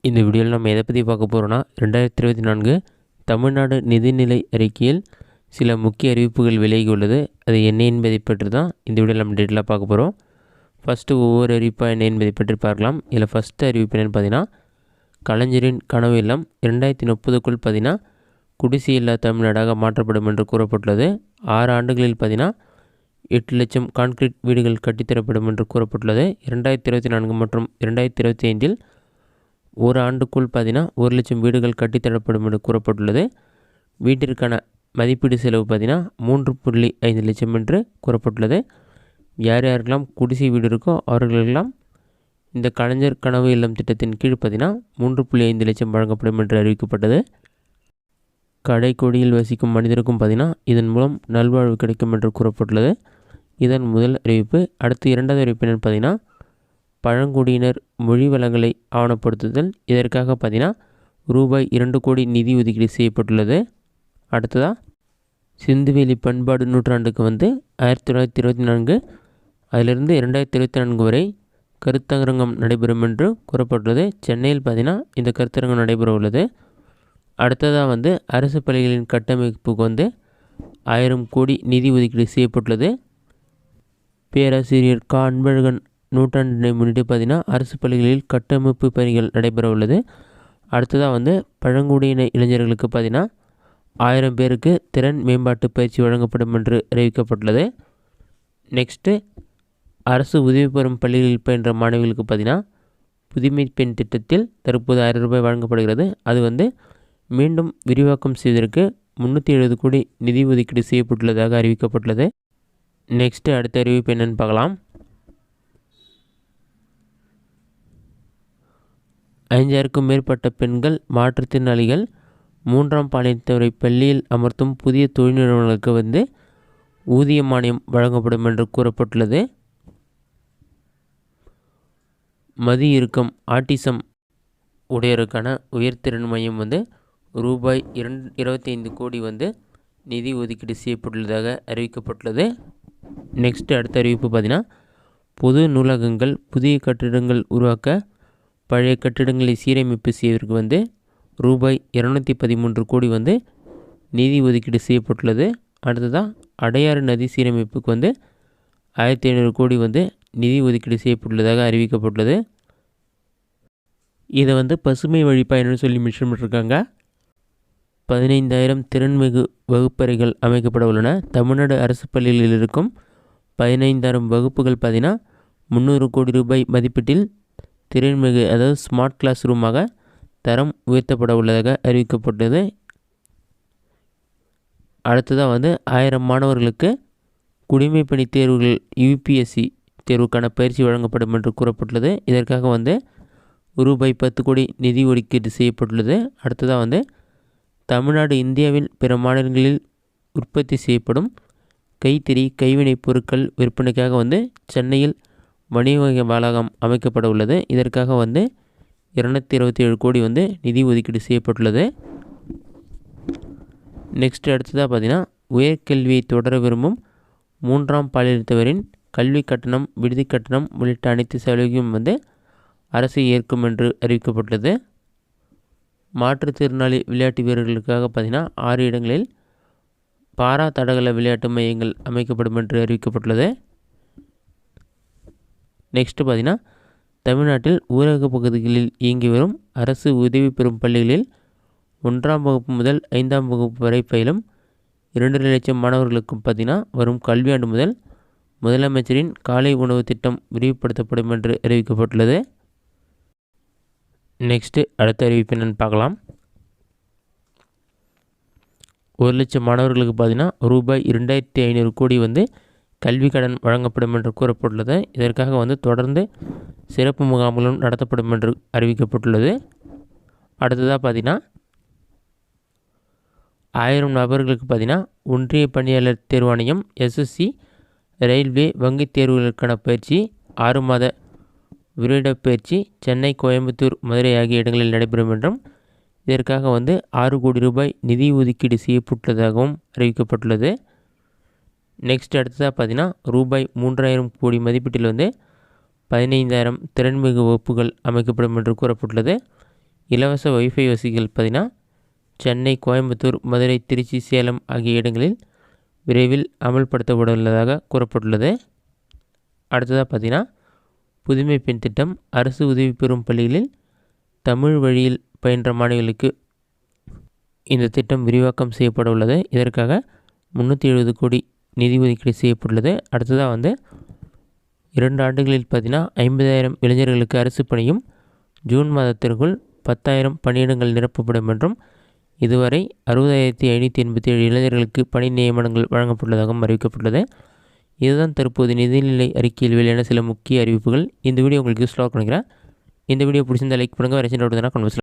இந்த வீடியோவில் நம்ம எதை பற்றி பார்க்க போகிறோன்னா 2024 தமிழ்நாடு நிதிநிலை அறிக்கையில் சில முக்கிய அறிவிப்புகள் விலகி உள்ளது. அது என்ன என்பதை பற்றி தான் இந்த வீடியோவில் நம்ம டீட்டெயிலாக பார்க்க போகிறோம். ஃபஸ்ட்டு ஒவ்வொரு அறிவிப்பாக என்ன என்பதை பற்றி பார்க்கலாம். இதில் ஃபஸ்ட்டு அறிவிப்பு என்னென்னு பார்த்தீங்கன்னா, கலைஞரின் கனவு இல்லம் 2030க்குள் பார்த்தீங்கன்னா குடிசை இல்லா தமிழ்நாடாக மாற்றப்படும் என்று கூறப்பட்டுள்ளது. 6 ஆண்டுகளில் பார்த்தீங்கன்னா 8 லட்சம் கான்கிரீட் வீடுகள் கட்டித்தரப்படும் என்று கூறப்பட்டுள்ளது. 2024 மற்றும் 2025இல் ஒரு ஆண்டுக்குள் பார்த்தீங்கன்னா 1 லட்சம் வீடுகள் கட்டித்தரப்படும் என்று கூறப்பட்டுள்ளது. வீட்டிற்கான மதிப்பீடு செலவு பார்த்தீங்கன்னா 3.5 லட்சம் என்று கூறப்பட்டுள்ளது. யார் யாருக்கெல்லாம் குடிசை வீடு இருக்கோ அவர்களுக்கெல்லாம் இந்த கலைஞர் கனவு இல்லம் திட்டத்தின் கீழ் பார்த்தீங்கன்னா 3.5 லட்சம் வழங்கப்படும் என்று அறிவிக்கப்பட்டது. கடைக்கோடியில் வசிக்கும் மனிதருக்கும் பார்த்தீங்கன்னா இதன் மூலம் நல்வாழ்வு கிடைக்கும் என்று கூறப்பட்டுள்ளது. இதன் முதல் அறிவிப்பு. அடுத்து இரண்டாவது அறிவிப்பு என்னென்னு பார்த்தீங்கன்னா, பழங்குடியினர் மொழி வளங்களை ஆவணப்படுத்துதல். இதற்காக பார்த்தீங்கன்னா ரூபாய் 2 கோடி நிதி ஒதுக்கீடு செய்யப்பட்டுள்ளது. அடுத்ததாக சிந்துவெளி பண்பாடு நூற்றாண்டுக்கு 1924 அதிலிருந்து 2024 வரை கருத்தரங்கம் நடைபெறும் என்று கூறப்பட்டுள்ளது. சென்னையில் பார்த்தீங்கன்னா இந்த கருத்தரங்கம் நடைபெற உள்ளது. அடுத்ததாக அரசு பள்ளிகளின் கட்டமைப்புக்கு 1000 கோடி நிதி ஒதுக்கீடு செய்யப்பட்டுள்ளது. பேராசிரியர் கா அன்பழகன் நூற்றாண்டினை முன்னிட்டு பார்த்தீங்கன்னா அரசு பள்ளிகளில் கட்டமைப்பு பணிகள் நடைபெற உள்ளது. அடுத்ததாக பழங்குடியின இளைஞர்களுக்கு பார்த்தீங்கன்னா 1000 பேருக்கு திறன் மேம்பாட்டு பயிற்சி வழங்கப்படும் என்று அறிவிக்கப்பட்டுள்ளது. நெக்ஸ்ட்டு அரசு உதவி பெறும் பள்ளிகளில் பயின்ற மாணவிகளுக்கு பார்த்தீங்கன்னா புதுமை பெண் திட்டத்தில் தற்போது 1000 ரூபாய் வழங்கப்படுகிறது. அது மீண்டும் விரிவாக்கம் செய்வதற்கு 370 கோடி நிதி ஒதுக்கீடு செய்யப்பட்டுள்ளதாக அறிவிக்கப்பட்டுள்ளது. நெக்ஸ்ட்டு அடுத்த அறிவிப்பு என்னென்னு பார்க்கலாம். 5000க்கும் மேற்பட்ட பெண்கள் மாற்றுத்திறனாளிகள் 3ஆம் பாலினத்தவரை பள்ளியில் அமர்த்தும் புதிய தொழில் நிறுவனங்களுக்கு ஊதிய மானியம் வழங்கப்படும் என்று கூறப்பட்டுள்ளது. மதி இறுக்கம் ஆட்டிசம் உடையருக்கான உயர்திறன் மையம் ரூபாய் 25 கோடி நிதி ஒதுக்கீடு செய்யப்பட்டுள்ளதாக அறிவிக்கப்பட்டுள்ளது. நெக்ஸ்ட்டு அடுத்த அறிவிப்பு பார்த்தீங்கன்னா, பொது நூலகங்கள் புதிய கட்டிடங்கள் உருவாக்க பழைய கட்டிடங்களை சீரமைப்பு செய்வதற்கு ரூபாய் 213 கோடி நிதி ஒதுக்கீடு செய்யப்பட்டுள்ளது. அடுத்ததாக அடையாறு நதி சீரமைப்புக்கு 1500 கோடி நிதி ஒதுக்கீடு செய்யப்பட்டுள்ளதாக அறிவிக்கப்பட்டுள்ளது. இதை பசுமை வழி பயணம்னு சொல்லி மென்ஷன் பண்ணியிருக்காங்க. 15000 திறன்மிகு வகுப்பறைகள் அமைக்கப்பட உள்ளன. தமிழ்நாடு அரசு பள்ளிகளில் இருக்கும் 15000 வகுப்புகள் பார்த்தீங்கன்னா 300 கோடி ரூபாய் மதிப்பீட்டில் திறன்மிகு அதாவது ஸ்மார்ட் கிளாஸ் ரூமாக தரம் உயர்த்தப்பட உள்ளதாக அறிவிக்கப்பட்டது. அடுத்ததாக 1000 மாணவர்களுக்கு குடிமைப்பணி தேர்வுகள் UPSC தேர்வுக்கான பயிற்சி வழங்கப்படும் என்று கூறப்பட்டுள்ளது. இதற்காக ரூபாய் 10 கோடி நிதி ஒதுக்கீடு செய்யப்பட்டுள்ளது. அடுத்ததாக தமிழ்நாடு இந்தியாவின் பிற மாநிலங்களில் உற்பத்தி செய்யப்படும் கைத்தறி கைவினைப் பொருட்கள் விற்பனைக்காக சென்னையில் வணிக வளாகம் அமைக்கப்பட உள்ளது. இதற்காக 227 கோடி நிதி ஒதுக்கீடு செய்யப்பட்டுள்ளது. நெக்ஸ்ட் அடுத்ததாக பார்த்தீங்கன்னா, உயர்கல்வியை தொடர விரும்பும் 3ஆம் பாலினத்தவரின் கல்வி கட்டணம் விடுதி கட்டணம் உள்ளிட்ட அனைத்து செலவையும் அரசு ஏற்கும் என்று அறிவிக்கப்பட்டுள்ளது. மாற்றுத்திறனாளி விளையாட்டு வீரர்களுக்காக பார்த்தீங்கன்னா 6 இடங்களில் பாரா தடகள விளையாட்டு மையங்கள் அமைக்கப்படும் என்று அறிவிக்கப்பட்டுள்ளது. நெக்ஸ்ட்டு பார்த்தீங்கன்னா, தமிழ்நாட்டில் ஊரக பகுதிகளில் இயங்கி வரும் அரசு உதவி பெறும் பள்ளிகளில் 1ஆம் வகுப்பு முதல் 5ஆம் வகுப்பு வரை பயிலும் 2 லட்சம் மாணவர்களுக்கும் பார்த்தீங்கன்னா வரும் கல்வியாண்டு முதல் முதலமைச்சரின் காலை உணவு திட்டம் விரிவுபடுத்தப்படும் என்று அறிவிக்கப்பட்டுள்ளது. நெக்ஸ்ட்டு அடுத்த அறிவிப்பு என்னென்னு பார்க்கலாம். 1 லட்சம் மாணவர்களுக்கு பார்த்தீங்கன்னா ரூபாய் 2500 கோடி கல்வி கடன் வழங்கப்படும் என்று கூறப்பட்டுள்ளது. இதற்காக தொடர்ந்து சிறப்பு முகாம்களும் நடத்தப்படும் என்று அறிவிக்கப்பட்டுள்ளது. அடுத்ததாக பார்த்தீங்கன்னா 1000 நபர்களுக்கு பார்த்தீங்கன்னா ஒன்றிய பணியாளர் தேர்வாணையம் SSC ரயில்வே வங்கித் தேர்வுகளுக்கான பயிற்சி 6 மாத விரைட பயிற்சி சென்னை கோயம்புத்தூர் மதுரை ஆகிய இடங்களில் நடைபெறும் என்றும் இதற்காக 6 கோடி ரூபாய் நிதி ஒதுக்கீடு செய்யப்பட்டுள்ளதாகவும் அறிவிக்கப்பட்டுள்ளது. நெக்ஸ்ட் அடுத்ததாக பார்த்தீங்கன்னா ரூபாய் 3000 கோடி மதிப்பீட்டில் 15000 திறன்மிகு வகுப்புகள் அமைக்கப்படும் என்று கூறப்பட்டுள்ளது. இலவச வைஃபை வசதிகள் பார்த்திங்கன்னா சென்னை, கோயம்புத்தூர், மதுரை, திருச்சி, சேலம் ஆகிய இடங்களில் விரைவில் அமல்படுத்தப்பட உள்ளதாக கூறப்பட்டுள்ளது. அடுத்ததாக பார்த்திங்கன்னா புதுமை பெண் திட்டம். அரசு உதவி பெறும் பள்ளிகளில் தமிழ் வழியில் பயின்ற மாணவிகளுக்கு இந்த திட்டம் விரிவாக்கம் செய்யப்பட உள்ளது. இதற்காக 370 கோடி நிதி ஒதுக்கீடு செய்யப்பட்டுள்ளது. அடுத்ததாக 2 ஆண்டுகளில் பார்த்திங்கன்னா 50,000 இளைஞர்களுக்கு அரசு பணியும், ஜூன் மாதத்திற்குள் 10,000 பணியிடங்கள் நிரப்பப்படும் என்றும், இதுவரை 60,587 இளைஞர்களுக்கு பணி நியமனங்கள் வழங்கப்பட்டுள்ளதாகவும் அறிவிக்கப்பட்டுள்ளது. இதுதான் தற்போது நிதிநிலை அறிக்கையில் வெளியான சில முக்கிய அறிவிப்புகள். இந்த வீடியோ உங்களுக்கு யூஸ்ஃபுல்லாக நினைக்கிறேன். இந்த வீடியோ பிடிச்சிருந்தால் லைக் பண்ணுங்கள். வேறு சின்ன கமெண்ட்ஸ்